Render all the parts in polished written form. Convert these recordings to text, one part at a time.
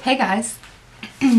Hey guys,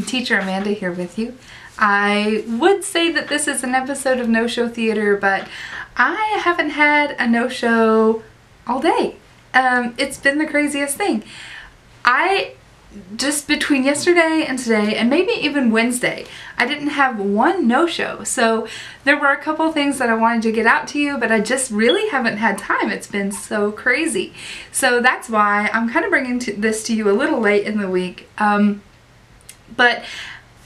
Teacher Amanda here with you. I would say that this is an episode of No Show Theater, but I haven't had a no-show all day. It's been the craziest thing. Just between yesterday and today, and maybe even Wednesday, I didn't have one no-show. So there were a couple things that I wanted to get out to you, but I just really haven't had time. It's been so crazy. So that's why I'm kind of bringing this to you a little late in the week. But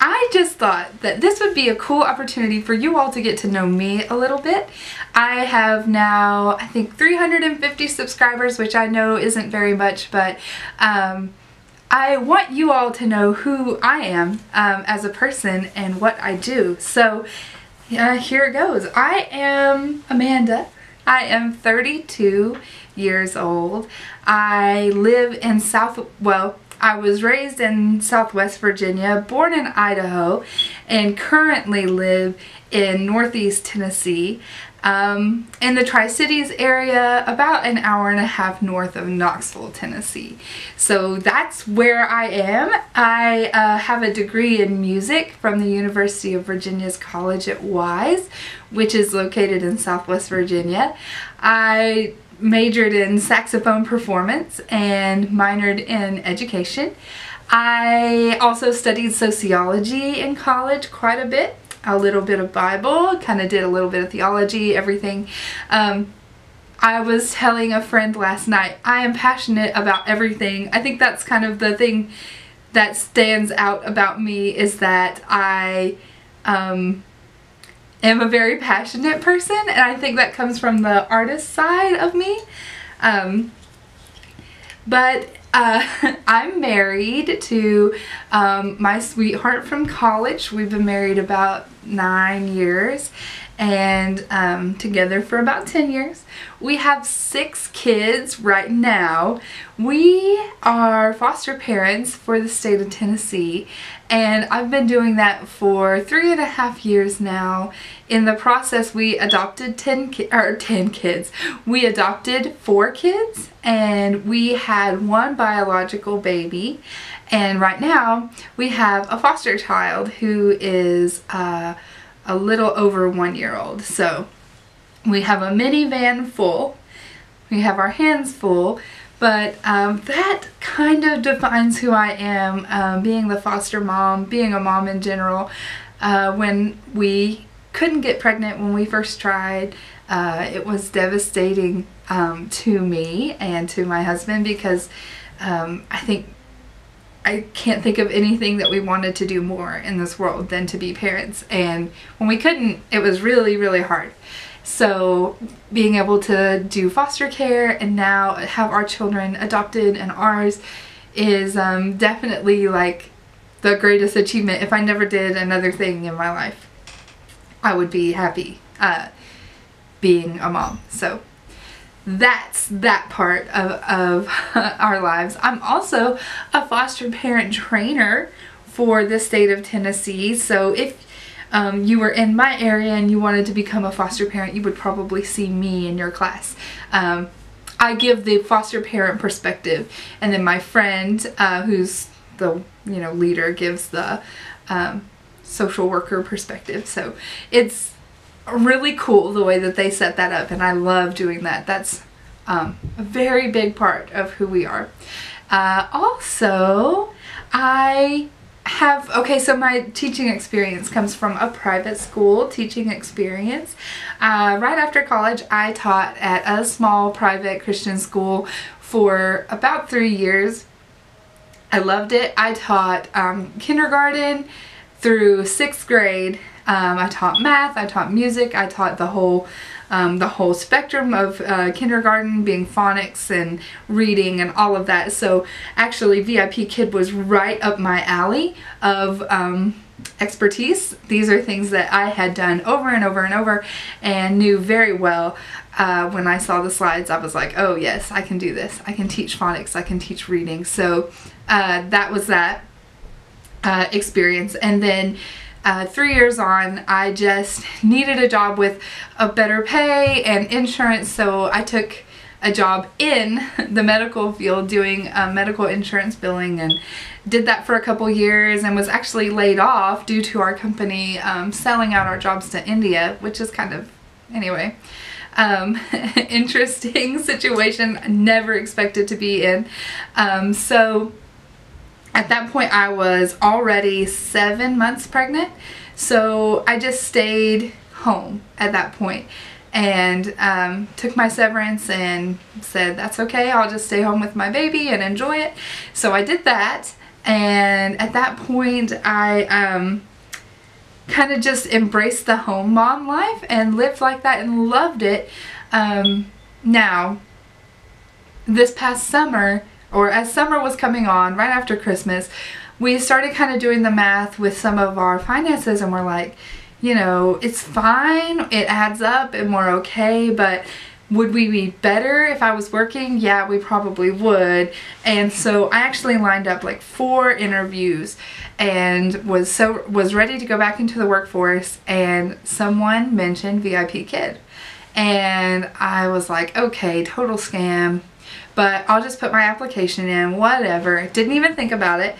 I just thought that this would be a cool opportunity for you all to get to know me a little bit. I have now, I think, 350 subscribers, which I know isn't very much, but I want you all to know who I am as a person and what I do. So here it goes. I am Amanda. I am 32 years old. I live in I was raised in Southwest Virginia, born in Idaho, and currently live in Northeast Tennessee, in the Tri-Cities area, about an hour and a half north of Knoxville, Tennessee. So that's where I am. I have a degree in music from the University of Virginia's College at Wise, which is located in Southwest Virginia. I majored in saxophone performance and minored in education. I also studied sociology in college quite a bit. A little bit of Bible, kind of did a little bit of theology, everything. I was telling a friend last night, I am passionate about everything. I think that's kind of the thing that stands out about me, is that I am a very passionate person, and I think that comes from the artist side of me. I'm married to my sweetheart from college. We've been married about 9 years and together for about 10 years. We have 6 kids right now. We are foster parents for the state of Tennessee, and I've been doing that for 3.5 years now. In the process, we adopted 10 kids. We adopted 4 kids, and we had 1 biological baby. And right now, we have a foster child who is a little over 1 year old. So we have a minivan full. We have our hands full. But that kind of defines who I am, being the foster mom, being a mom in general. When we couldn't get pregnant when we first tried, it was devastating to me and to my husband, because I can't think of anything that we wanted to do more in this world than to be parents. And when we couldn't, it was really, really hard. So being able to do foster care and now have our children adopted and ours is definitely like the greatest achievement. If I never did another thing in my life, I would be happy being a mom. So that's that part of our lives. I'm also a foster parent trainer for the state of Tennessee. So if you were in my area and you wanted to become a foster parent, you would probably see me in your class. I give the foster parent perspective, and then my friend, who's the leader, gives the social worker perspective. So it's really cool the way that they set that up, and I love doing that. That's a very big part of who we are. Also, so my teaching experience comes from a private school teaching experience. Right after college, I taught at a small private Christian school for about 3 years. I loved it. I taught kindergarten through 6th grade. I taught math, I taught music, I taught the whole spectrum of kindergarten, being phonics and reading and all of that. So actually VIPKID was right up my alley of expertise. These are things that I had done over and over and over and knew very well. When I saw the slides, I was like, oh yes, I can do this. I can teach phonics, I can teach reading. So that was that experience. And then 3 years on, I just needed a job with a better pay and insurance, so I took a job in the medical field doing medical insurance billing, and did that for a couple years and was actually laid off due to our company selling out our jobs to India, which is kind of, anyway, interesting situation. Never expected to be in. So at that point I was already 7 months pregnant, so I just stayed home at that point and took my severance and said that's okay, I'll just stay home with my baby and enjoy it. So I did that, and at that point I kind of just embraced the home mom life and lived like that and loved it. Now this past summer, or as summer was coming on right after Christmas, we started kind of doing the math with some of our finances, and we're like, you know, it's fine, it adds up and we're okay, but would we be better if I was working? Yeah, we probably would. And so I actually lined up like 4 interviews and was ready to go back into the workforce, and someone mentioned VIPKID. And I was like, okay, total scam, but I'll just put my application in, whatever. Didn't even think about it.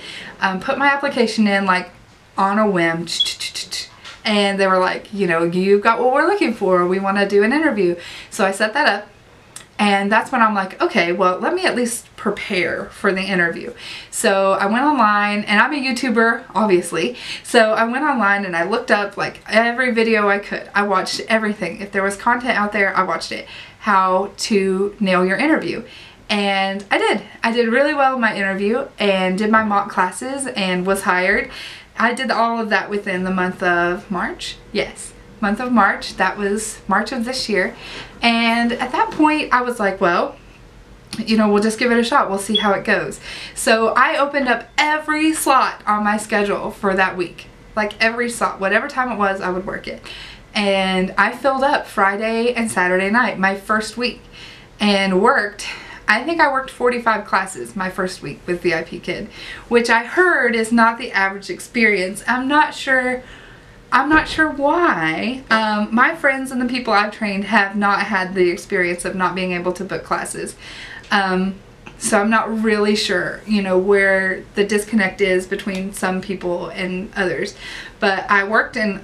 Put my application in like on a whim. And they were like, you know, you've got what we're looking for. We want to do an interview. So I set that up. And that's when I'm like, okay, well, let me at least prepare for the interview. So I went online, and I'm a YouTuber, obviously. So I went online and I looked up like every video I could. I watched everything. If there was content out there, I watched it. How to nail your interview. And I did. I did really well in my interview and did my mock classes and was hired. I did all of that within the month of March. Yes, month of March. That was March of this year. And at that point I was like, well, you know, we'll just give it a shot. We'll see how it goes. So I opened up every slot on my schedule for that week. Like every slot, whatever time it was, I would work it. And I filled up Friday and Saturday night, my first week, and worked, I think I worked 45 classes my first week with VIPKID, which I heard is not the average experience. I'm not sure why. My friends and the people I've trained have not had the experience of not being able to book classes. So I'm not really sure, you know, where the disconnect is between some people and others. But I worked, and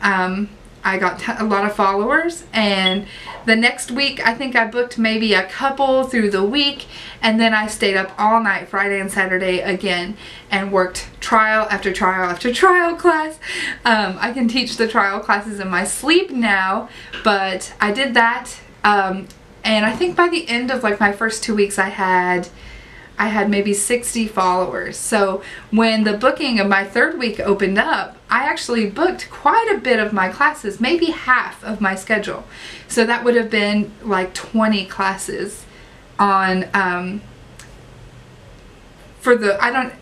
I got a lot of followers, and the next week I think I booked maybe a couple through the week, and then I stayed up all night Friday and Saturday again and worked trial after trial after trial class. I can teach the trial classes in my sleep now, but I did that, and I think by the end of like my first 2 weeks I had maybe 60 followers. So when the booking of my third week opened up, I actually booked quite a bit of my classes, maybe half of my schedule. So that would have been like 20 classes on,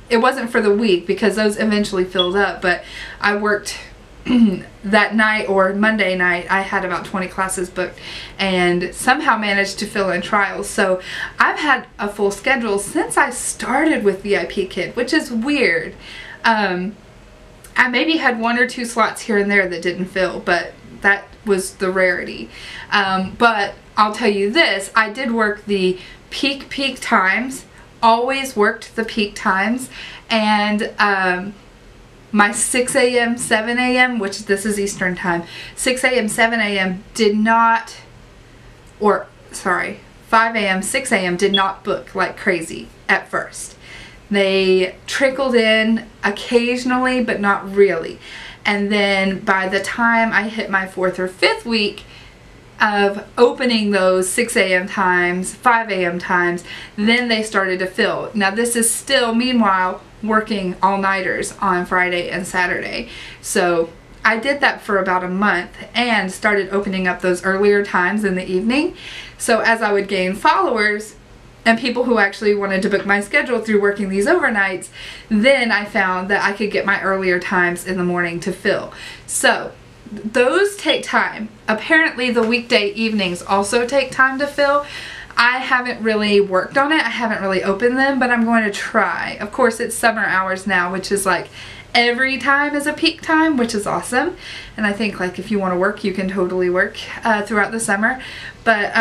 it wasn't for the week because those eventually filled up, but I worked that night, or Monday night, I had about 20 classes booked and somehow managed to fill in trials. So I've had a full schedule since I started with VIPKID, which is weird. I maybe had 1 or 2 slots here and there that didn't fill, but that was the rarity. But I'll tell you this, I did work the peak times, always worked the peak times, and my 6 a.m., 7 a.m., which this is Eastern time, 6 a.m., 7 a.m. did not, or sorry, 5 a.m., 6 a.m. did not book like crazy at first. They trickled in occasionally, but not really. And then by the time I hit my 4th or 5th week of opening those 6 a.m. times, 5 a.m. times, then they started to fill. Now this is still, meanwhile, working all-nighters on Friday and Saturday. So I did that for about a month and started opening up those earlier times in the evening. So as I would gain followers and people who actually wanted to book my schedule through working these overnights, then I found that I could get my earlier times in the morning to fill. So those take time. Apparently the weekday evenings also take time to fill. I haven't really worked on it. I haven't really opened them, but I'm going to try. Of course, it's summer hours now, which is like every time is a peak time, which is awesome. And I think like if you want to work, you can totally work throughout the summer. But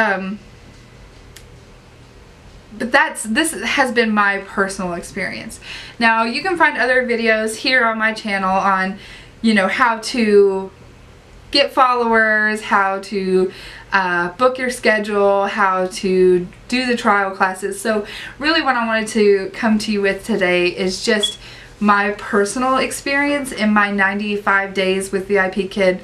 this has been my personal experience. Now you can find other videos here on my channel on, you know, how to get followers, how to book your schedule, how to do the trial classes. So really what I wanted to come to you with today is just my personal experience in my 95 days with VIPKID.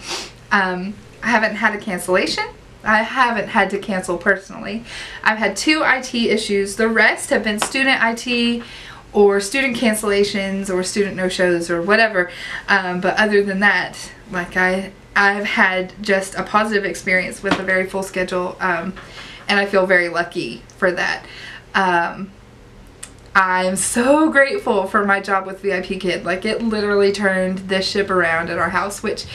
I haven't had a cancellation. I haven't had to cancel personally. I've had 2 IT issues. The rest have been student IT or student cancellations or student no-shows or whatever. But other than that, like I've had just a positive experience with a very full schedule, and I feel very lucky for that. I'm so grateful for my job with VIPKID. Like, it literally turned this ship around at our house, which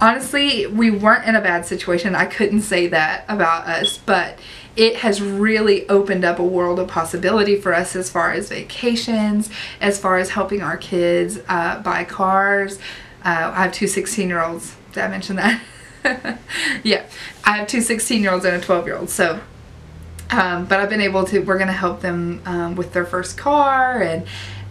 honestly, we weren't in a bad situation. I couldn't say that about us, but it has really opened up a world of possibility for us as far as vacations, as far as helping our kids buy cars. I have 2 16-year-olds. Did I mention that? Yeah, I have 2 16-year-olds and a 12-year-old. So, but I've been able to, we're going to help them with their first car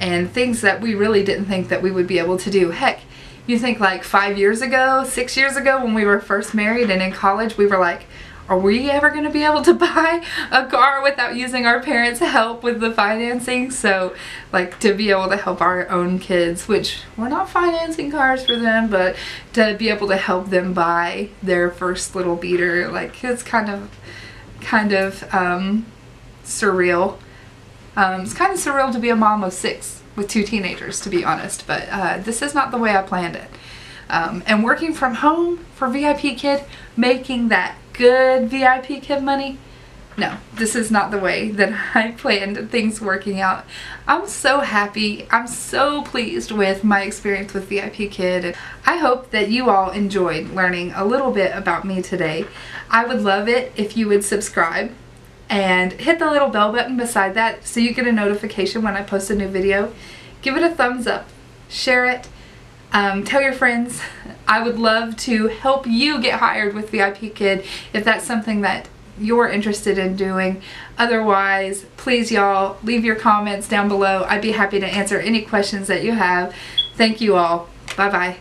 and things that we really didn't think that we would be able to do. Heck, you think like 5 years ago, 6 years ago when we were first married and in college, we were like, are we ever going to be able to buy a car without using our parents' help with the financing? So, like, to be able to help our own kids, which we're not financing cars for them, but to be able to help them buy their first little beater, like, it's kind of surreal. It's kind of surreal to be a mom of 6 with 2 teenagers, to be honest, but this is not the way I planned it. And working from home for VIPKID, making that good VIPKID money, no, this is not the way that I planned things working out. I'm so happy. I'm so pleased with my experience with VIPKID. And I hope that you all enjoyed learning a little bit about me today. I would love it if you would subscribe and hit the little bell button beside that so you get a notification when I post a new video. Give it a thumbs up, share it, tell your friends. I would love to help you get hired with VIPKID if that's something that you're interested in doing. Otherwise, please y'all leave your comments down below. I'd be happy to answer any questions that you have. Thank you all. Bye bye.